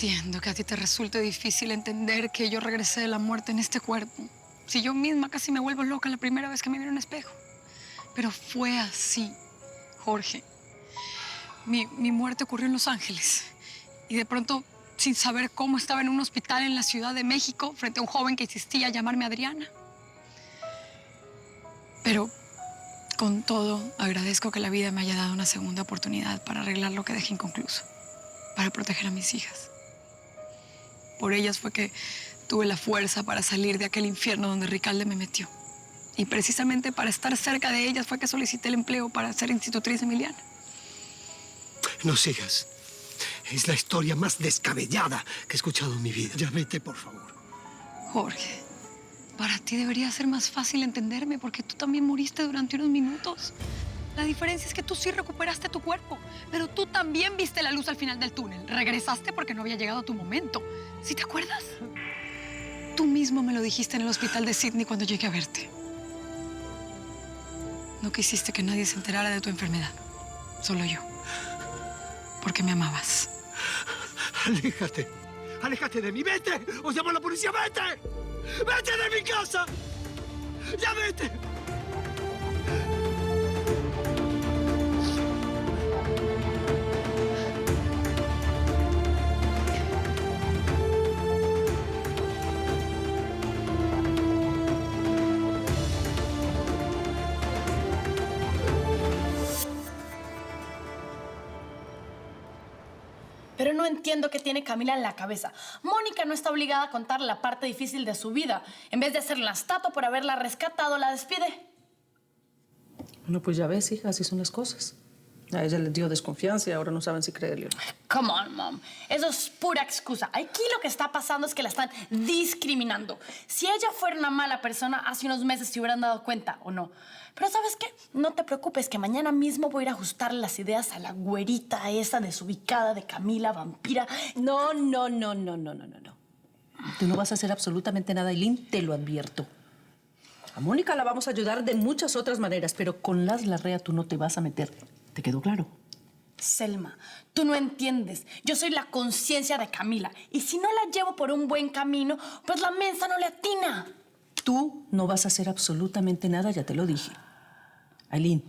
entiendo que a ti te resulte difícil entender que yo regresé de la muerte en este cuerpo. Si yo misma casi me vuelvo loca la primera vez que me miro en un espejo. Pero fue así, Jorge. Mi muerte ocurrió en Los Ángeles. Y de pronto, sin saber cómo, estaba en un hospital en la Ciudad de México frente a un joven que insistía en llamarme Adriana. Pero con todo, agradezco que la vida me haya dado una segunda oportunidad para arreglar lo que dejé inconcluso, para proteger a mis hijas. Por ellas fue que tuve la fuerza para salir de aquel infierno donde Ricalde me metió. Y precisamente para estar cerca de ellas fue que solicité el empleo para ser institutriz Emiliana. No sigas. Es la historia más descabellada que he escuchado en mi vida. Ya vete, por favor. Jorge, para ti debería ser más fácil entenderme porque tú también moriste durante unos minutos. La diferencia es que tú sí recuperaste tu cuerpo, pero tú también viste la luz al final del túnel. Regresaste porque no había llegado tu momento. ¿Sí te acuerdas? Tú mismo me lo dijiste en el hospital de Sydney cuando llegué a verte. No quisiste que nadie se enterara de tu enfermedad. Solo yo. Porque me amabas. Aléjate. Aléjate de mí. ¡Vete! ¡Os llamo a la policía! ¡Vete! ¡Vete de mi casa! ¡Ya vete! Pero no entiendo qué tiene Camila en la cabeza. Mónica no está obligada a contarle la parte difícil de su vida. En vez de hacerle la estatua por haberla rescatado, la despide. Bueno, pues ya ves, hija, así son las cosas. A ella les dio desconfianza y ahora no saben si creerle o no. Come on, Mom. Eso es pura excusa. Aquí lo que está pasando es que la están discriminando. Si ella fuera una mala persona, hace unos meses se hubieran dado cuenta, ¿o no? Pero ¿sabes qué? No te preocupes, que mañana mismo voy a ir a ajustarle las ideas a la güerita esa desubicada de Camila, vampira. No. Tú no vas a hacer absolutamente nada, Eileen, te lo advierto. A Mónica la vamos a ayudar de muchas otras maneras, pero con las Larrea tú no te vas a meter. ¿Te quedó claro? Selma, tú no entiendes. Yo soy la conciencia de Camila. Y si no la llevo por un buen camino, pues la mensa no le atina. Tú no vas a hacer absolutamente nada, ya te lo dije. Eileen,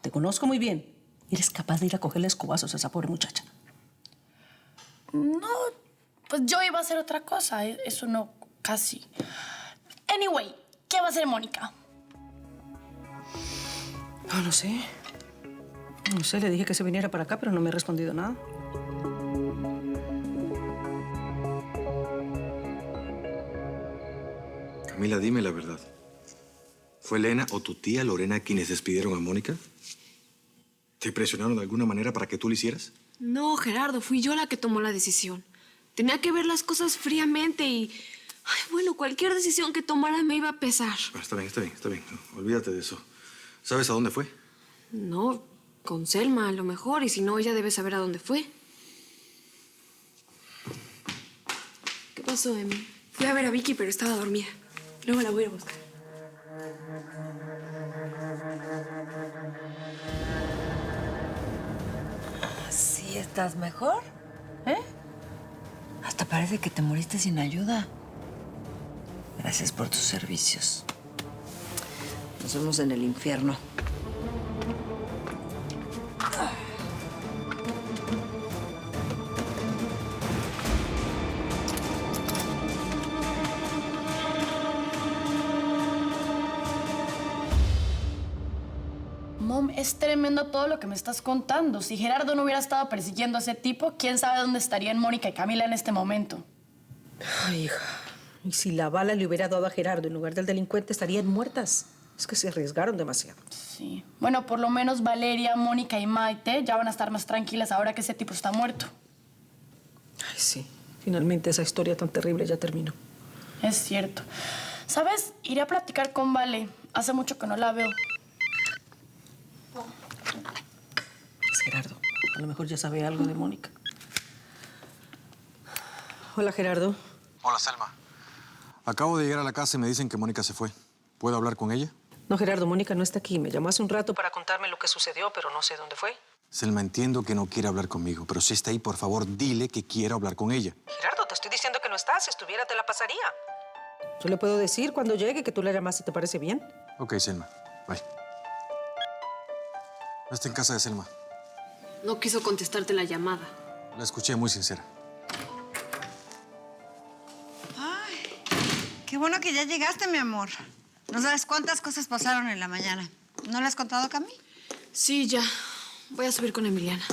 te conozco muy bien. Eres capaz de ir a cogerle escobazos a esa pobre muchacha. No, pues yo iba a hacer otra cosa. Eso no, casi. Anyway, ¿qué va a hacer Mónica? No sé. No sé, le dije que se viniera para acá, pero no me ha respondido nada. Camila, dime la verdad. ¿Fue Elena o tu tía Lorena quienes despidieron a Mónica? ¿Te presionaron de alguna manera para que tú lo hicieras? No, Gerardo, fui yo la que tomó la decisión. Tenía que ver las cosas fríamente y... Ay, bueno, cualquier decisión que tomara me iba a pesar. Bueno, está bien. No, olvídate de eso. ¿Sabes a dónde fue? No, con Selma a lo mejor, y si no, ella debe saber a dónde fue. ¿Qué pasó, Emi? Fui a ver a Vicky, pero estaba dormida. Luego la voy a ir a buscar. ¿Sí estás mejor? ¿Eh? Hasta parece que te moriste sin ayuda. Gracias por tus servicios. Nos vemos en el infierno. Mom, es tremendo todo lo que me estás contando. Si Gerardo no hubiera estado persiguiendo a ese tipo, quién sabe dónde estarían Mónica y Camila en este momento. Ay, hija. Y si la bala le hubiera dado a Gerardo en lugar del delincuente, estarían muertas. Es que se arriesgaron demasiado. Sí. Bueno, por lo menos Valeria, Mónica y Maite ya van a estar más tranquilas ahora que ese tipo está muerto. Ay, sí. Finalmente esa historia tan terrible ya terminó. Es cierto. ¿Sabes? Iré a platicar con Vale. Hace mucho que no la veo. Es Gerardo. A lo mejor ya sabe algo de Mónica. Hola, Gerardo. Hola, Selma. Acabo de llegar a la casa y me dicen que Mónica se fue. ¿Puedo hablar con ella? No, Gerardo, Mónica no está aquí. Me llamó hace un rato para contarme lo que sucedió, pero no sé dónde fue. Selma, entiendo que no quiere hablar conmigo, pero si está ahí, por favor, dile que quiero hablar con ella. Gerardo, te estoy diciendo que no estás. Si estuviera, te la pasaría. Yo le puedo decir cuando llegue que tú le llamas si te parece bien. Ok, Selma, bye. No está en casa de Selma. No quiso contestarte la llamada. La escuché muy sincera. Qué bueno que ya llegaste, mi amor. No sabes cuántas cosas pasaron en la mañana. ¿No le has contado a Cami? Sí, ya. Voy a subir con Emiliana.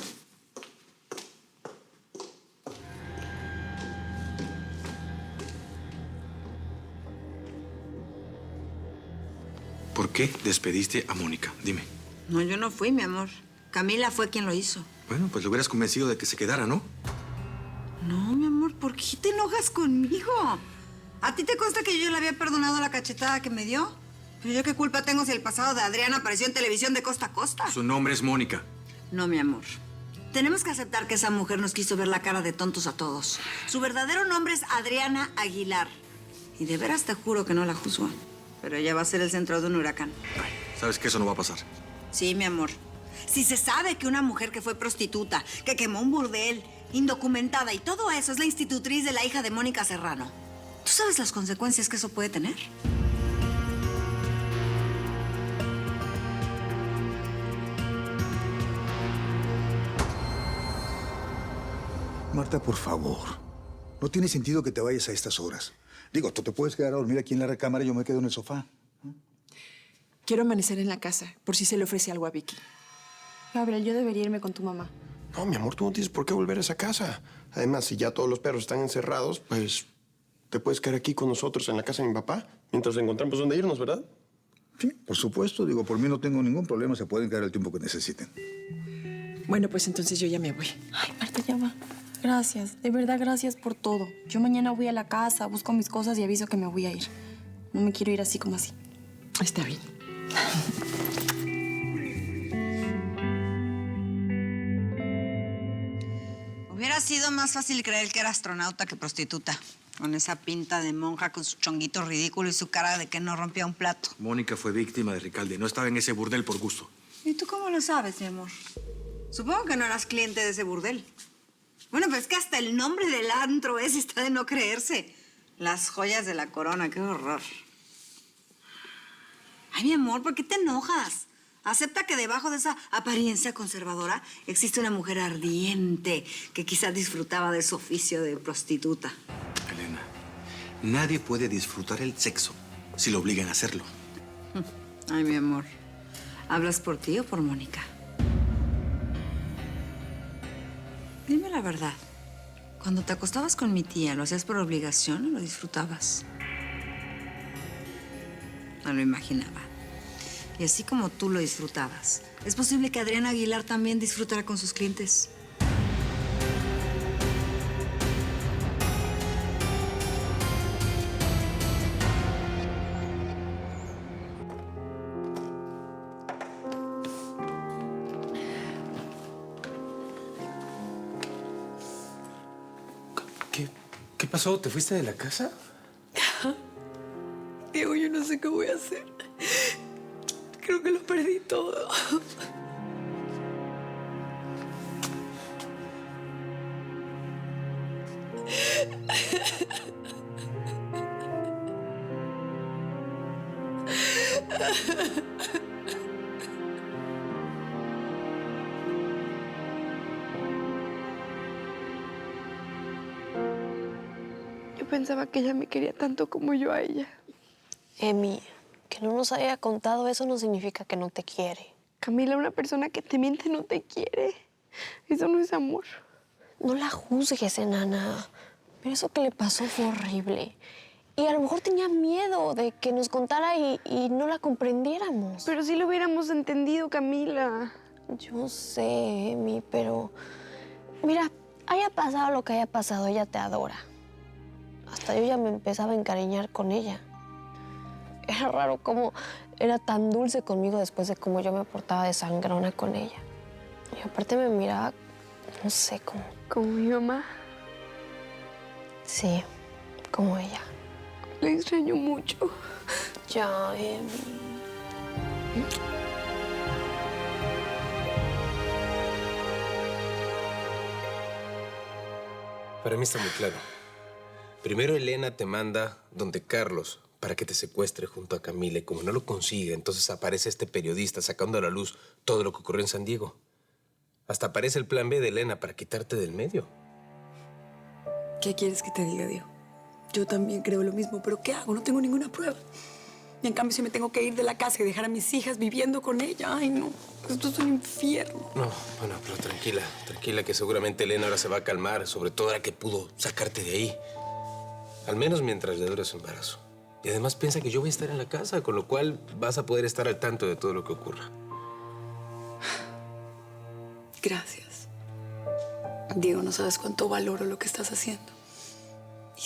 ¿Por qué despediste a Mónica? Dime. No, yo no fui, mi amor. Camila fue quien lo hizo. Bueno, pues lo hubieras convencido de que se quedara, ¿no? No, mi amor, ¿por qué te enojas conmigo? ¿A ti te consta que yo le había perdonado la cachetada que me dio? ¿Pero yo qué culpa tengo si el pasado de Adriana apareció en televisión de costa a costa? Su nombre es Mónica. No, mi amor. Tenemos que aceptar que esa mujer nos quiso ver la cara de tontos a todos. Su verdadero nombre es Adriana Aguilar. Y de veras te juro que no la juzgo. Pero ella va a ser el centro de un huracán. Sabes que eso no va a pasar. Sí, mi amor. Si se sabe que una mujer que fue prostituta, que quemó un burdel, indocumentada y todo eso es la institutriz de la hija de Mónica Serrano, ¿tú sabes las consecuencias que eso puede tener? Marta, por favor. No tiene sentido que te vayas a estas horas. Digo, tú te puedes quedar a dormir aquí en la recámara y yo me quedo en el sofá. Quiero amanecer en la casa, por si se le ofrece algo a Vicky. Gabriel, yo debería irme con tu mamá. No, mi amor, tú no tienes por qué volver a esa casa. Además, si ya todos los perros están encerrados, pues te puedes quedar aquí con nosotros en la casa de mi papá mientras encontramos dónde irnos, ¿verdad? Sí, por supuesto. Digo, por mí no tengo ningún problema. Se pueden quedar el tiempo que necesiten. Bueno, pues entonces yo ya me voy. Ay, Marta, ya va. Gracias, de verdad, gracias por todo. Yo mañana voy a la casa, busco mis cosas y aviso que me voy a ir. No me quiero ir así como así. Está bien. Hubiera sido más fácil creer que era astronauta que prostituta. Con esa pinta de monja, con su chonguito ridículo y su cara de que no rompía un plato. Mónica fue víctima de Ricalde. No estaba en ese burdel por gusto. ¿Y tú cómo lo sabes, mi amor? Supongo que no eras cliente de ese burdel. Bueno, pero es que hasta el nombre del antro ese está de no creerse. Las joyas de la corona, qué horror. Ay, mi amor, ¿por qué te enojas? Acepta que debajo de esa apariencia conservadora existe una mujer ardiente que quizá disfrutaba de su oficio de prostituta. Elena, nadie puede disfrutar el sexo si lo obligan a hacerlo. Ay, mi amor, ¿hablas por ti o por Mónica? Dime la verdad. Cuando te acostabas con mi tía, ¿lo hacías por obligación o lo disfrutabas? No lo imaginaba. Y así como tú lo disfrutabas, es posible que Adriana Aguilar también disfrutara con sus clientes. ¿Qué pasó? ¿Te fuiste de la casa? Diego, yo no sé qué voy a hacer. Creo que lo perdí todo. Yo pensaba que ella me quería tanto como yo a ella. Emi, que no nos haya contado eso no significa que no te quiere. Camila, una persona que te miente no te quiere. Eso no es amor. No la juzgues, enana. Pero eso que le pasó fue horrible. Y a lo mejor tenía miedo de que nos contara y no la comprendiéramos. Pero sí lo hubiéramos entendido, Camila. Yo sé, Emi, pero... Mira, haya pasado lo que haya pasado, ella te adora. Hasta yo ya me empezaba a encariñar con ella. Era raro cómo era tan dulce conmigo después de cómo yo me portaba de sangrona con ella. Y aparte me miraba, no sé, como... ¿Como mi mamá? Sí, como ella. La extraño mucho. Ya, Para mí está muy claro. Primero Elena te manda donde Carlos para que te secuestre junto a Camila y como no lo consigue, entonces aparece este periodista sacando a la luz todo lo que ocurrió en San Diego. Hasta aparece el plan B de Elena para quitarte del medio. ¿Qué quieres que te diga, Diego? Yo también creo lo mismo, pero ¿qué hago? No tengo ninguna prueba. Y en cambio, si me tengo que ir de la casa y dejar a mis hijas viviendo con ella, ay, no. Esto es un infierno. No, bueno, pero tranquila, tranquila, que seguramente Elena ahora se va a calmar, sobre todo ahora que pudo sacarte de ahí. Al menos mientras le dure su embarazo. Y además piensa que yo voy a estar en la casa, con lo cual vas a poder estar al tanto de todo lo que ocurra. Gracias. Diego, no sabes cuánto valoro lo que estás haciendo. Y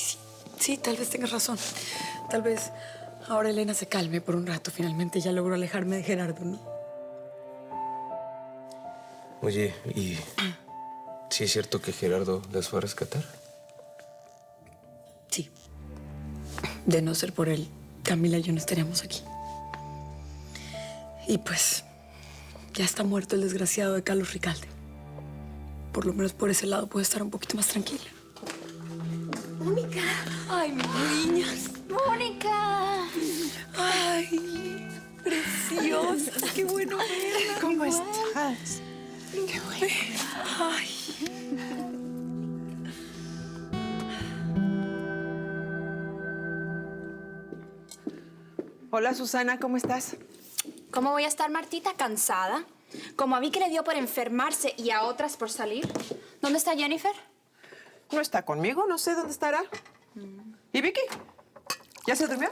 sí, tal vez tengas razón. Tal vez ahora Elena se calme por un rato. Finalmente ya logró alejarme de Gerardo, ¿no? Oye, ¿y sí es cierto que Gerardo las fue a rescatar? Sí. De no ser por él, Camila y yo no estaríamos aquí. Y pues, ya está muerto el desgraciado de Carlos Ricalde. Por lo menos por ese lado puedo estar un poquito más tranquila. ¡Mónica! ¡Ay, mis niñas! ¡Mónica! ¡Ay, preciosas! ¡Qué bueno verlas! ¿Cómo estás? ¡Qué bueno! ¡Ay! Hola, Susana, ¿cómo estás? ¿Cómo voy a estar, Martita? ¿Cansada? Como a Vicky le dio por enfermarse y a otras por salir. ¿Dónde está Jennifer? No está conmigo, no sé dónde estará. ¿Y Vicky? ¿Ya se durmió?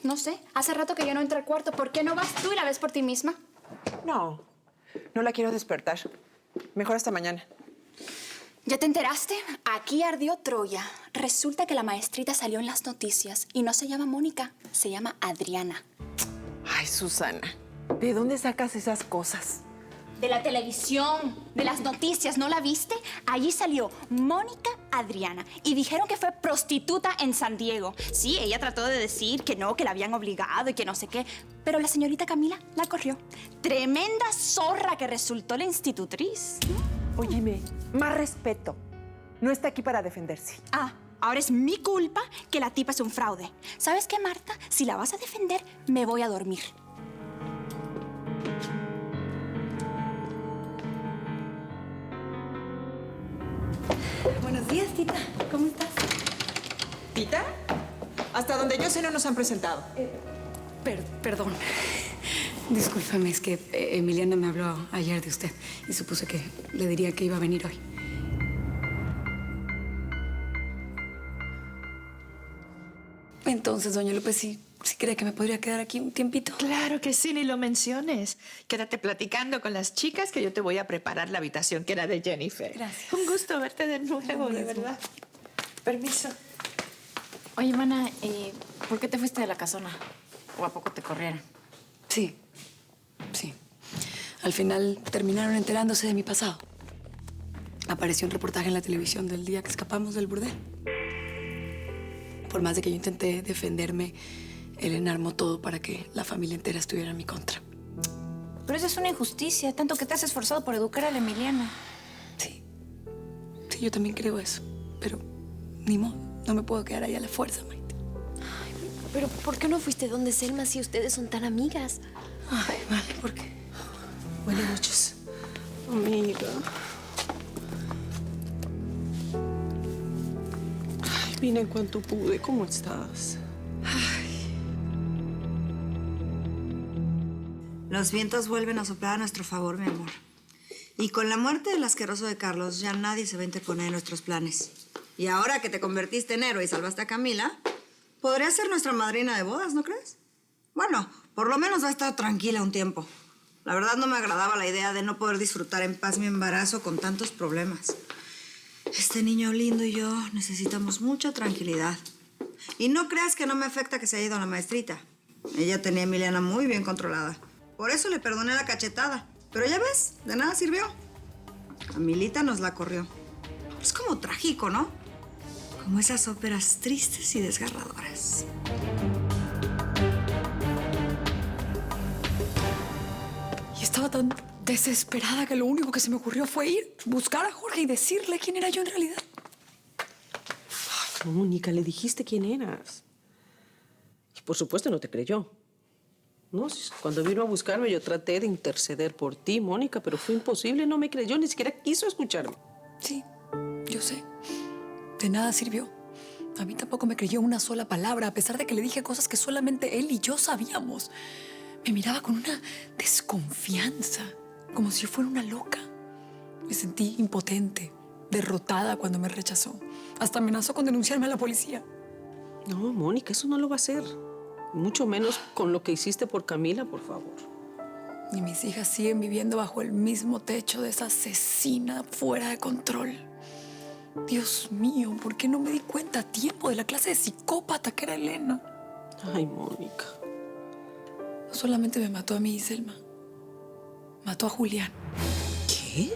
No sé. Hace rato que yo no entro al cuarto. ¿Por qué no vas tú y la ves por ti misma? No la quiero despertar. Mejor hasta mañana. ¿Ya te enteraste? Aquí ardió Troya. Resulta que la maestrita salió en las noticias y no se llama Mónica, se llama Adriana. Ay, Susana, ¿de dónde sacas esas cosas? De la televisión, de las noticias, ¿no la viste? Allí salió Mónica Adriana y dijeron que fue prostituta en San Diego. Sí, ella trató de decir que no, que la habían obligado y que no sé qué, pero la señorita Camila la corrió. Tremenda zorra que resultó la institutriz. Óyeme, más respeto. No está aquí para defenderse. Ahora es mi culpa que la tipa es un fraude. ¿Sabes qué, Marta? Si la vas a defender, me voy a dormir. Buenos días, tita. ¿Cómo estás? ¿Tita? Hasta donde yo sé no nos han presentado. Perdón. Discúlpame, es que Emiliana me habló ayer de usted y supuse que le diría que iba a venir hoy. Entonces, doña López, ¿sí cree que me podría quedar aquí un tiempito? Claro que sí, ni lo menciones. Quédate platicando con las chicas que yo te voy a preparar la habitación que era de Jennifer. Gracias. Un gusto verte de nuevo, de verdad. Permiso. Oye, mana, ¿por qué te fuiste de la casona? ¿O a poco te corrieron? Sí. Al final terminaron enterándose de mi pasado. Apareció un reportaje en la televisión del día que escapamos del burdel. Por más de que yo intenté defenderme, Elena armó todo para que la familia entera estuviera en mi contra. Pero eso es una injusticia, tanto que te has esforzado por educar a la Emiliana. Sí, yo también creo eso. Pero ni modo, no me puedo quedar ahí a la fuerza, Maite. Pero ¿por qué no fuiste donde Selma si ustedes son tan amigas? Ay, vale, ¿por qué? Buenas noches. Amiga. Ay, vine en cuanto pude. ¿Cómo estás? Los vientos vuelven a soplar a nuestro favor, mi amor. Y con la muerte del asqueroso de Carlos, ya nadie se va a interponer en nuestros planes. Y ahora que te convertiste en héroe y salvaste a Camila, podría ser nuestra madrina de bodas, ¿no crees? Bueno, por lo menos va a estar tranquila un tiempo. La verdad no me agradaba la idea de no poder disfrutar en paz mi embarazo con tantos problemas. Este niño lindo y yo necesitamos mucha tranquilidad. Y no creas que no me afecta que se haya ido la maestrita. Ella tenía a Emiliana muy bien controlada. Por eso le perdoné la cachetada. Pero ya ves, de nada sirvió. Camilita nos la corrió. Es como trágico, ¿no? Como esas óperas tristes y desgarradoras. Y estaba tan desesperada que lo único que se me ocurrió fue ir, buscar a Jorge y decirle quién era yo en realidad. Mónica, le dijiste quién eras. Y por supuesto no te creyó. No, cuando vino a buscarme yo traté de interceder por ti, Mónica, pero fue imposible, no me creyó, ni siquiera quiso escucharme. Sí, yo sé. De nada sirvió. A mí tampoco me creyó una sola palabra, a pesar de que le dije cosas que solamente él y yo sabíamos. Me miraba con una desconfianza, como si yo fuera una loca. Me sentí impotente, derrotada cuando me rechazó. Hasta amenazó con denunciarme a la policía. No, Mónica, eso no lo va a hacer. Mucho menos con lo que hiciste por Camila, por favor. Y mis hijas siguen viviendo bajo el mismo techo de esa asesina fuera de control. Dios mío, ¿por qué no me di cuenta a tiempo de la clase de psicópata que era Elena? Ay, Mónica. No solamente me mató a mí, Selma. Mató a Julián. ¿Qué?